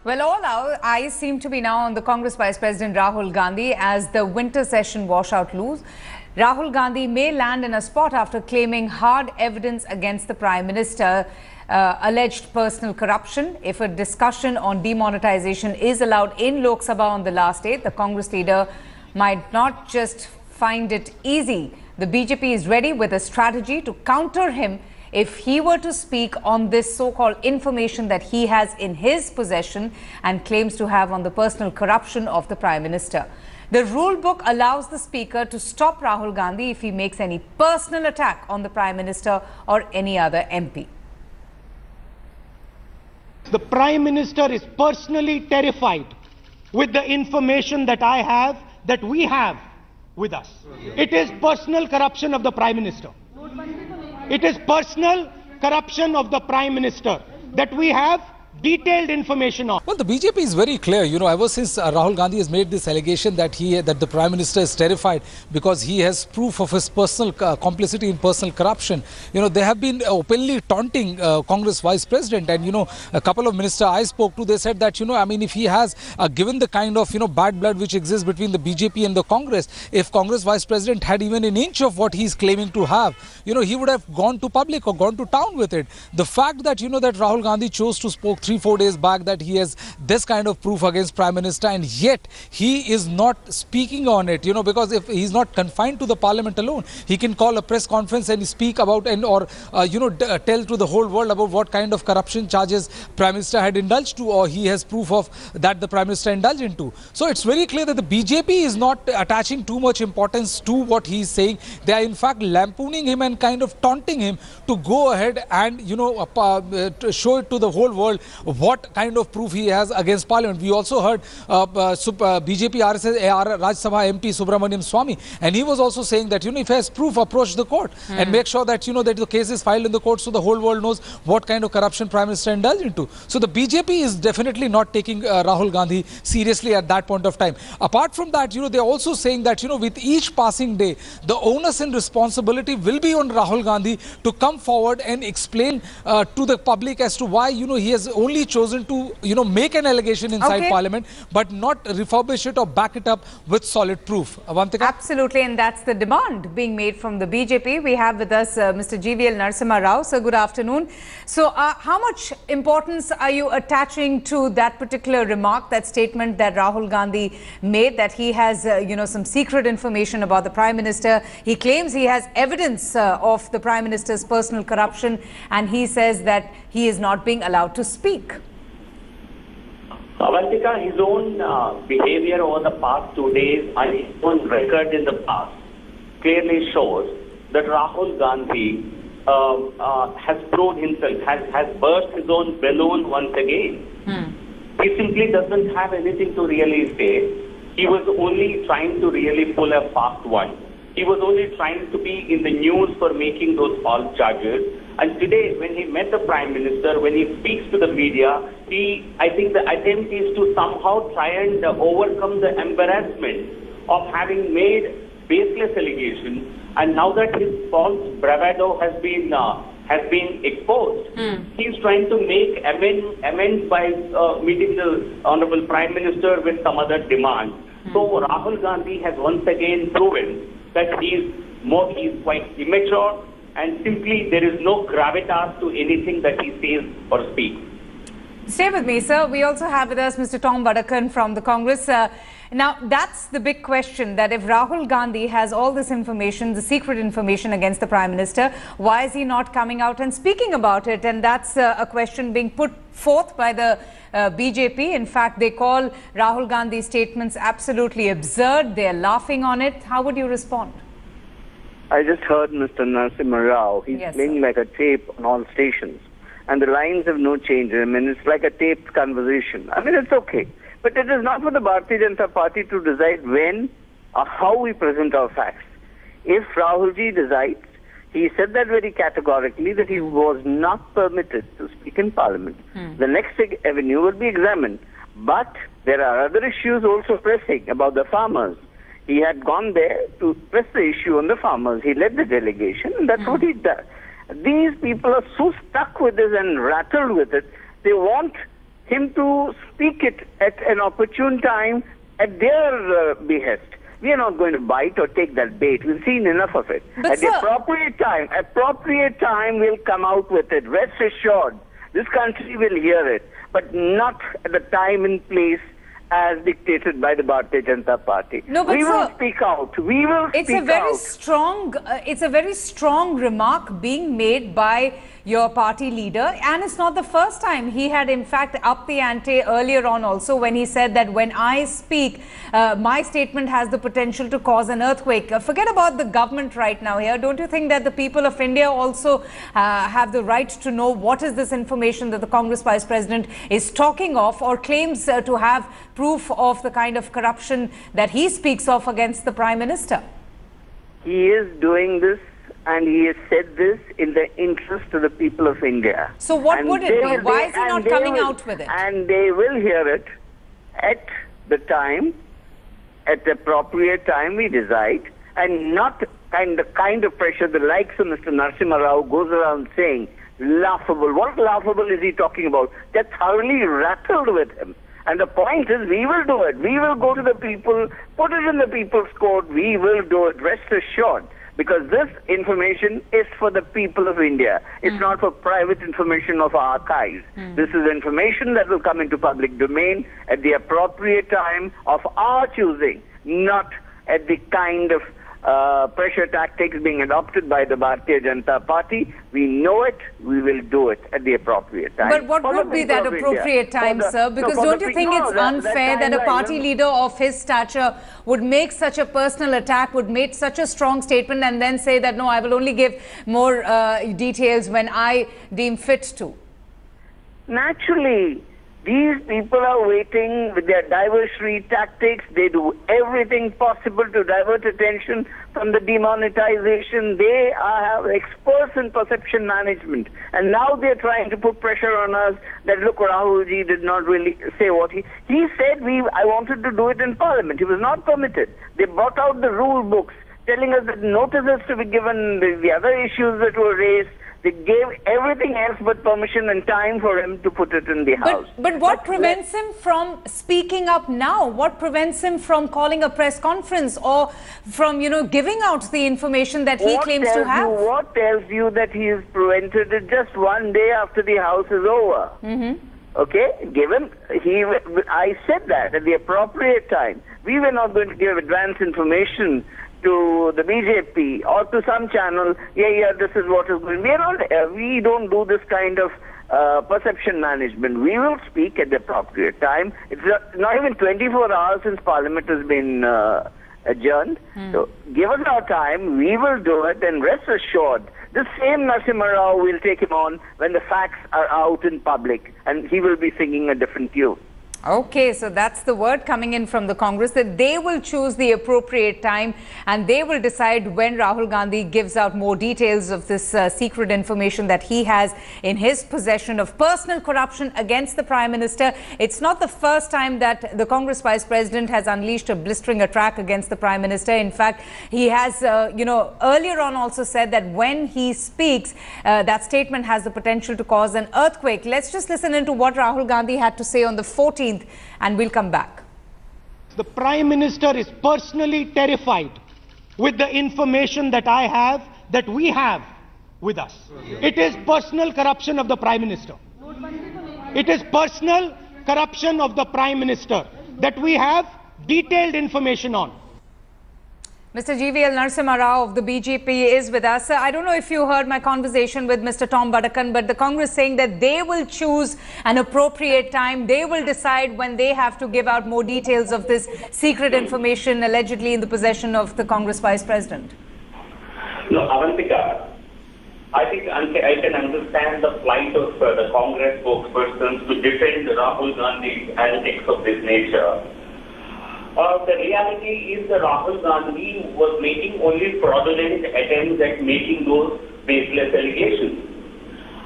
Well, all our eyes seem to be now on the Congress Vice President Rahul Gandhi as the winter session washout loose. Rahul Gandhi may land in a spot after claiming hard evidence against the Prime Minister, alleged personal corruption. If a discussion on demonetization is allowed in Lok Sabha on the last day, the Congress leader might not just find it easy. The BJP is ready with a strategy to counter him if he were to speak on this so-called information that he has in his possession and claims to have on the personal corruption of the Prime Minister. The rule book allows the Speaker to stop Rahul Gandhi if he makes any personal attack on the Prime Minister or any other MP. The Prime Minister is personally terrified with the information that I have, that we have with us. It is personal corruption of the Prime Minister. It is personal corruption of the Prime Minister that we have detailed information on. Well, the BJP is very clear, ever since Rahul Gandhi has made this allegation that the Prime Minister is terrified because he has proof of his personal complicity in personal corruption. They have been openly taunting Congress Vice President, and a couple of ministers I spoke to, they said that if he has given the kind of bad blood which exists between the BJP and the Congress, if Congress Vice President had even an inch of what he is claiming to have, he would have gone to public or gone to town with it. The fact that that Rahul Gandhi chose to spoke 3-4 days back that he has this kind of proof against Prime Minister, and yet he is not speaking on it, because if he's not confined to the Parliament alone, he can call a press conference and speak about or tell to the whole world about what kind of corruption charges Prime Minister had indulged to, or he has proof of that the Prime Minister indulged into. So it's very clear that the BJP is not attaching too much importance to what he's saying. They are in fact lampooning him and kind of taunting him to go ahead and show it to the whole world what kind of proof he has against Parliament. We also heard BJP Rajya Sabha MP Subramaniam Swamy, and he was also saying that if he has proof, approach the court and make sure that that the case is filed in the court so the whole world knows what kind of corruption Prime Minister indulged into. So the BJP is definitely not taking Rahul Gandhi seriously at that point of time. Apart from that, they're also saying that with each passing day, the onus and responsibility will be on Rahul Gandhi to come forward and explain to the public as to why he has only chosen to make an allegation inside Parliament but not refurbish it or back it up with solid proof. Avantika? Absolutely, and that's the demand being made from the BJP. We have with us Mr. GVL Narasimha Rao. Sir, good afternoon. So how much importance are you attaching to that particular remark, that statement that Rahul Gandhi made, that he has some secret information about the Prime Minister? He claims he has evidence of the Prime Minister's personal corruption, and he says that he is not being allowed to speak. Avantika, his own behavior over the past 2 days and his own record in the past clearly shows that Rahul Gandhi has proved himself, has burst his own balloon once again. He simply doesn't have anything to really say. He was only trying to really pull a fast one. He was only trying to be in the news for making those false charges. And today, when he met the Prime Minister, when he speaks to the media, I think the attempt is to somehow try and overcome the embarrassment of having made baseless allegations. And now that his false bravado has been exposed, he's trying to make amends by meeting the Honorable Prime Minister with some other demand. So Rahul Gandhi has once again proven that he's quite immature, and simply there is no gravitas to anything that he says or speaks. Stay with me, sir. We also have with us Mr. Tom Badakan from the Congress. Now, that's the big question, that if Rahul Gandhi has all this information, the secret information against the Prime Minister, why is he not coming out and speaking about it? And that's a question being put forth by the BJP. In fact, they call Rahul Gandhi's statements absolutely absurd. They're laughing on it. How would you respond? I just heard Mr. Narasimha Rao. He's playing like a tape on all stations. And the lines have no change. I mean, it's like a taped conversation. I mean, it's okay. But it is not for the Bharatiya Janata Party to decide when or how we present our facts. If Rahulji decides, he said that very categorically, that he was not permitted to speak in Parliament. The next avenue will be examined. But there are other issues also pressing about the farmers. He had gone there to press the issue on the farmers. He led the delegation, and that's what he does. These people are so stuck with this and rattled with it, they want him to speak it at an opportune time at their behest. We are not going to bite or take that bait. We've seen enough of it. But at the appropriate time, we'll come out with it. Rest assured, this country will hear it, but not at the time and place as dictated by the Bharatiya Janata Party. No, but we will sir, speak out. We will it's speak a very out. strong. It's a very strong remark being made by your party leader, and it's not the first time. He had in fact upped the ante earlier on also when he said that when I speak, my statement has the potential to cause an earthquake. Forget about the government right now here. Don't you think that the people of India also have the right to know what is this information that the Congress Vice President is talking of or claims to have proof of the kind of corruption that he speaks of against the Prime Minister? He is doing this, and he has said this in the interest of the people of India. So what would it be? Why is he not coming out with it? And they will hear it at the time, at the appropriate time we decide, and not the kind of pressure the likes of Mr. Narasimha Rao goes around saying, laughable. What laughable is he talking about? They're thoroughly rattled with him. And the point is, we will do it. We will go to the people, put it in the people's court. We will do it, rest assured. Because this information is for the people of India. It's not for private information of archives. This is information that will come into public domain at the appropriate time of our choosing, not at the kind of pressure tactics being adopted by the Bharatiya Janata Party. We know it, we will do it at the appropriate time. But what would be that appropriate time, sir? Because don't you think it's unfair that a party leader of his stature would make such a personal attack, would make such a strong statement and then say that, no, I will only give more details when I deem fit to? Naturally, these people are waiting with their diversionary tactics. They do everything possible to divert attention from the demonetization. They are experts in perception management. And now they're trying to put pressure on us that, look, Rahulji did not really say what he said. I wanted to do it in Parliament. He was not permitted. They brought out the rule books telling us that notices to be given, the other issues that were raised. They gave everything else but permission and time for him to put it in the House. But what prevents him from speaking up now? What prevents him from calling a press conference or from, giving out the information that he claims to have? What tells you that he is prevented it just one day after the House is over? Okay? I said that at the appropriate time. We were not going to give advance information to the BJP or to some channel, this is what is going. We don't do this kind of perception management. We will speak at the appropriate time. It's not even 24 hours since Parliament has been adjourned. So give us our time, we will do it, and rest assured, the same Narasimha Rao will take him on when the facts are out in public, and he will be singing a different tune. Okay, so that's the word coming in from the Congress, that they will choose the appropriate time and they will decide when Rahul Gandhi gives out more details of this secret information that he has in his possession of personal corruption against the Prime Minister. It's not the first time that the Congress Vice President has unleashed a blistering attack against the Prime Minister. In fact, he has, earlier on also said that when he speaks, that statement has the potential to cause an earthquake. Let's just listen into what Rahul Gandhi had to say on the 14th. And we'll come back. The Prime Minister is personally terrified with the information that I have, that we have with us. It is personal corruption of the Prime Minister. It is personal corruption of the Prime Minister that we have detailed information on. Mr. GVL Narasimha Rao of the BJP is with us. I don't know if you heard my conversation with Mr. Tom Badakan, but the Congress saying that they will choose an appropriate time. They will decide when they have to give out more details of this secret information allegedly in the possession of the Congress Vice President. No, Avantika, I think I can understand the plight of the Congress spokespersons to defend Rahul Gandhi's antics of this nature. The reality is that Rahul Gandhi was making only fraudulent attempts at making those baseless allegations.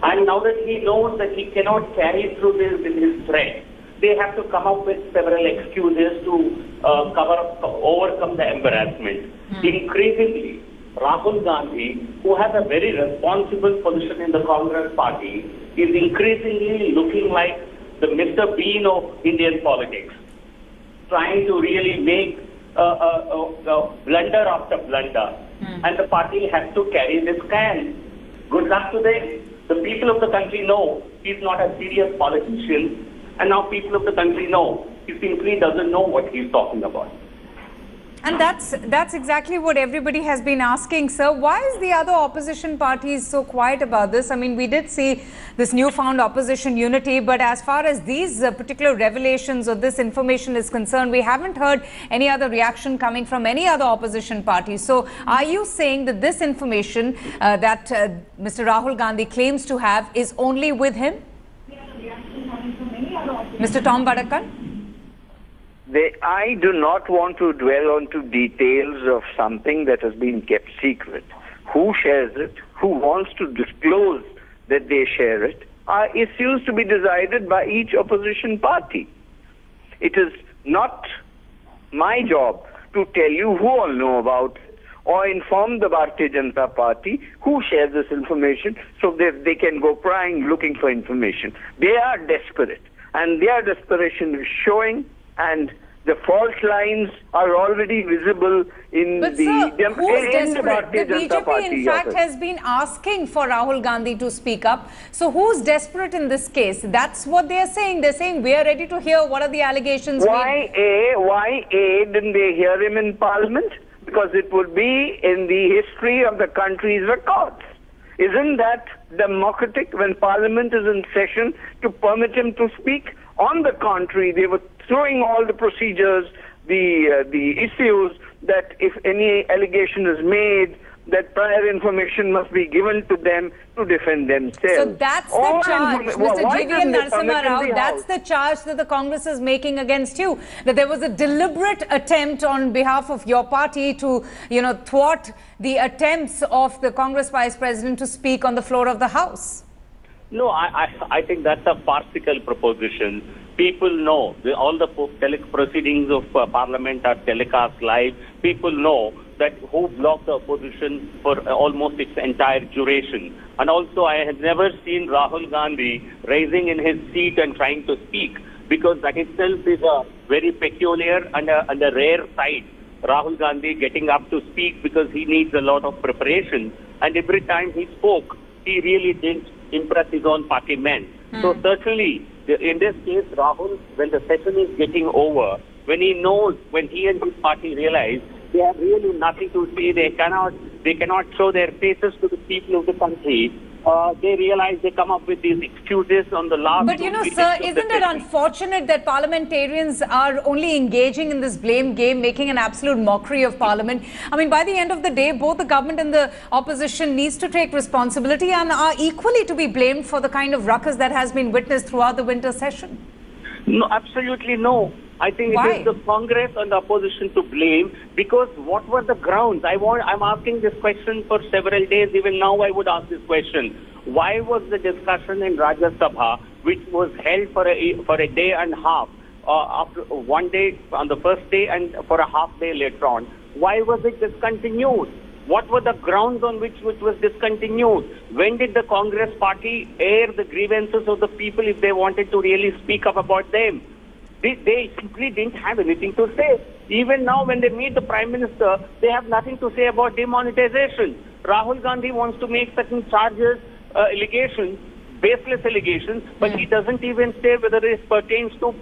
And now that he knows that he cannot carry through this with his threat, they have to come up with several excuses to overcome the embarrassment. Increasingly, Rahul Gandhi, who has a very responsible position in the Congress party, is increasingly looking like the Mr. Bean of Indian politics, trying to really make blunder after blunder. And the party has to carry this can. Good luck to them. The people of the country know he's not a serious politician, and now people of the country know he simply doesn't know what he's talking about. And that's exactly what everybody has been asking, sir. Why is the other opposition parties so quiet about this? I mean, we did see this newfound opposition unity, but as far as these particular revelations or this information is concerned, we haven't heard any other reaction coming from any other opposition party. So are you saying that this information that Mr. Rahul Gandhi claims to have is only with him? Mr. Tom Badakan? I do not want to dwell on to details of something that has been kept secret. Who shares it, who wants to disclose that they share it, are issues to be decided by each opposition party. It is not my job to tell you who all know about it or inform the Bharatiya Janata Party who shares this information so that they can go prying looking for information. They are desperate, and their desperation is showing, and the fault lines are already visible in But the sir, who's desperate? The Janata BJP Party in fact office. has been asking for Rahul Gandhi to speak up. So who's desperate in this case? That's what they are saying. They're saying we are ready to hear what are the allegations. Why didn't they hear him in Parliament? Because it would be in the history of the country's records. Isn't that democratic when Parliament is in session to permit him to speak? On the contrary, they were throwing all the procedures, the issues that if any allegation is made, that prior information must be given to them to defend themselves. So that's the charge, Mr. JVL Narasimha Rao. That's the charge that the Congress is making against you. That there was a deliberate attempt on behalf of your party to, thwart the attempts of the Congress Vice President to speak on the floor of the House. No, I think that's a farcical proposition. People know all the proceedings of Parliament are telecast live. People know that who blocked the opposition for almost its entire duration. And also, I had never seen Rahul Gandhi rising in his seat and trying to speak, because that itself is a very peculiar and a rare sight. Rahul Gandhi getting up to speak because he needs a lot of preparation. And every time he spoke, he really didn't impress his own party men. So certainly, in this case, Rahul, when the session is getting over, when he and his party realize they have really nothing to say, they cannot show their faces to the people of the country, they realize they come up with these excuses on the last. But sir, isn't it unfortunate that parliamentarians are only engaging in this blame game, making an absolute mockery of Parliament? I mean, by the end of the day, both the government and the opposition needs to take responsibility and are equally to be blamed for the kind of ruckus that has been witnessed throughout the winter session. No, absolutely no. I think it is the Congress and the opposition to blame, because what were the grounds? I'm asking this question for several days. Even now I would ask this question. Why was the discussion in Rajya Sabha, which was held for a day and a half, after one day on the first day and for a half day later on, why was it discontinued? What were the grounds on which it was discontinued? When did the Congress party air the grievances of the people if they wanted to really speak up about them? They simply didn't have anything to say. Even now, when they meet the Prime Minister, they have nothing to say about demonetization. Rahul Gandhi wants to make certain charges, allegations, baseless allegations, but he doesn't even say whether it pertains to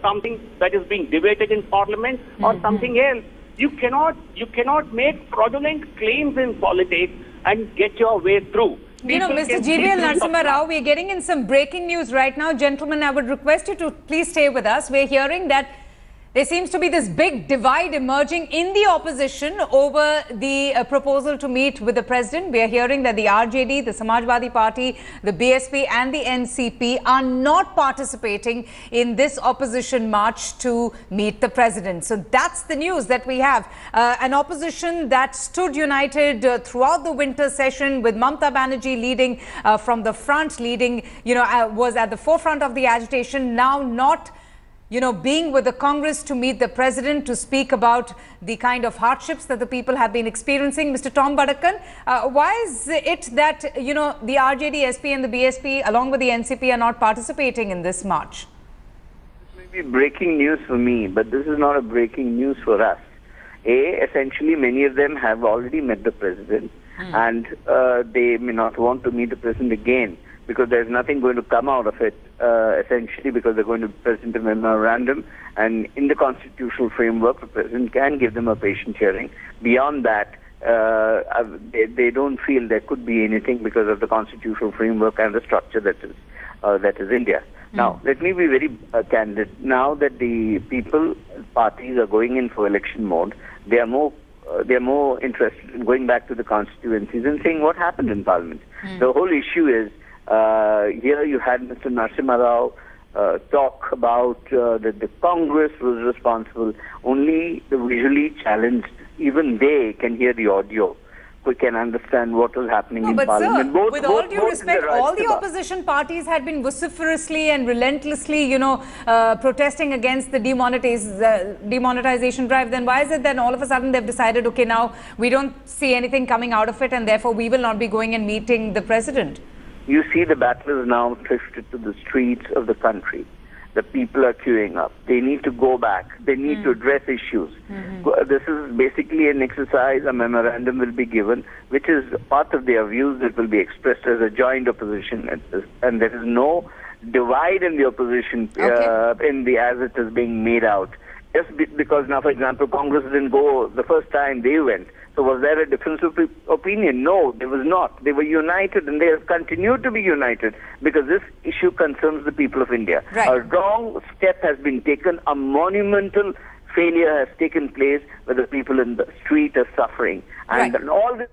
something that is being debated in Parliament or something else. You cannot make fraudulent claims in politics and get your way through. Mr. JVL Narasimha Rao, we're getting in some breaking news right now. Gentlemen, I would request you to please stay with us. We're hearing that there seems to be this big divide emerging in the opposition over the proposal to meet with the president. We are hearing that the RJD, the Samajwadi Party, the BSP and the NCP are not participating in this opposition march to meet the president. So that's the news that we have. An opposition that stood united throughout the winter session, with Mamata Banerjee leading from the front, was at the forefront of the agitation, now not being with the Congress to meet the president to speak about the kind of hardships that the people have been experiencing. Mr. Tom Badakan, why is it that, the RJD, SP and the BSP along with the NCP are not participating in this march? This may be breaking news for me, but this is not a breaking news for us. Essentially, many of them have already met the president and they may not want to meet the president again because there's nothing going to come out of it, essentially because they're going to present a memorandum, and in the constitutional framework, the president can give them a patient hearing. Beyond that, they don't feel there could be anything because of the constitutional framework and the structure that is India. Now, let me be very candid. Now that the parties are going in for election mode, they are more interested in going back to the constituencies and saying what happened in Parliament. The whole issue is, here you had Mr. Narasimha Rao talk about that the Congress was responsible. Only the visually challenged, even they can hear the audio. We can understand what was happening in Parliament. Sir, with all due respect, all the opposition parties had been vociferously and relentlessly, protesting against the demonetization drive. Then why is it that all of a sudden they've decided, okay, now we don't see anything coming out of it and therefore we will not be going and meeting the president? You see the battle is now drifted to the streets of the country. The people are queuing up. They need to go back. They need to address issues. This is basically an exercise. A memorandum will be given, which is part of their views that will be expressed as a joint opposition. And there is no divide in the opposition as it is being made out. Just because now, for example, Congress didn't go the first time they went. So was there a difference of opinion? No, there was not. They were united and they have continued to be united because this issue concerns the people of India. Right. A wrong step has been taken. A monumental failure has taken place where the people in the street are suffering. And all this...